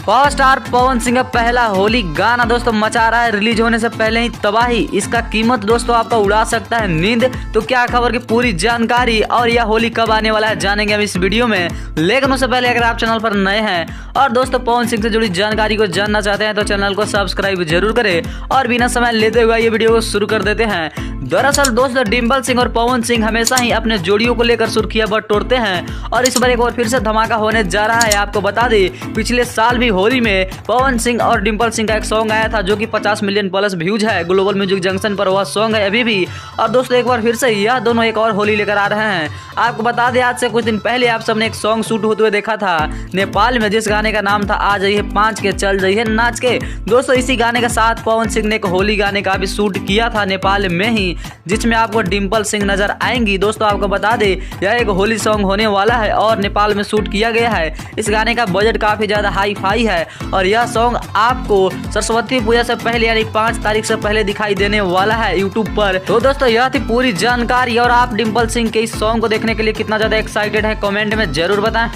Power star Pawan Singh का पहला होली गाना दोस्तों मचा रहा है रिलीज होने से पहले ही तबाही। इसका कीमत दोस्तों आपका उड़ा सकता है नींद। तो क्या खबर की पूरी जानकारी और यह होली कब आने वाला है जानेंगे हम इस वीडियो में। लेकिन उससे पहले अगर आप चैनल पर नए हैं और दोस्तों पवन सिंह से जुड़ी जानकारी को जानना चाहते हैं तो चैनल को सब्सक्राइब जरूर करें। और बिना समय लेते हुए ये वीडियो को शुरू कर देते हैं। दरअसल दोस्तों डिम्पल सिंह और पवन सिंह हमेशा ही अपने जोड़ियों को लेकर सुर्खियां बटोरते हैं और इस बार एक और फिर से धमाका होने जा रहा है। आपको बता दें पिछले साल भी होली में पवन सिंह और डिम्पल सिंह का एक सॉन्ग आया था जो कि 50 मिलियन प्लस व्यूज है। ग्लोबल म्यूजिक जंक्शन पर वह सॉन्ग है अभी भी। और दोस्तों एक बार फिर से यह दोनों एक और होली लेकर आ रहे हैं। आपको बता दें आज से कुछ दिन पहले आप सबने एक सॉन्ग शूट होते हुए देखा था नेपाल में, जिस गाने का नाम था आ जाइए 5 के चल जाइए नाच के। दोस्तों इसी गाने के साथ पवन सिंह ने एक होली गाने का भी शूट किया था नेपाल में ही, जिसमें आपको डिम्पल सिंह नजर आएंगी। दोस्तों आपको बता दें यह एक होली सॉन्ग होने वाला है और नेपाल में शूट किया गया है। इस गाने का बजट काफी ज्यादा हाई फाई है और यह सॉन्ग आपको सरस्वती पूजा से पहले यानी 5 तारीख से पहले दिखाई देने वाला है यूट्यूब पर। तो दोस्तों यह थी पूरी जानकारी और आप डिम्पल सिंह के इस सॉन्ग को देखने के लिए कितना ज्यादा एक्साइटेड है कमेंट में जरूर बताएं।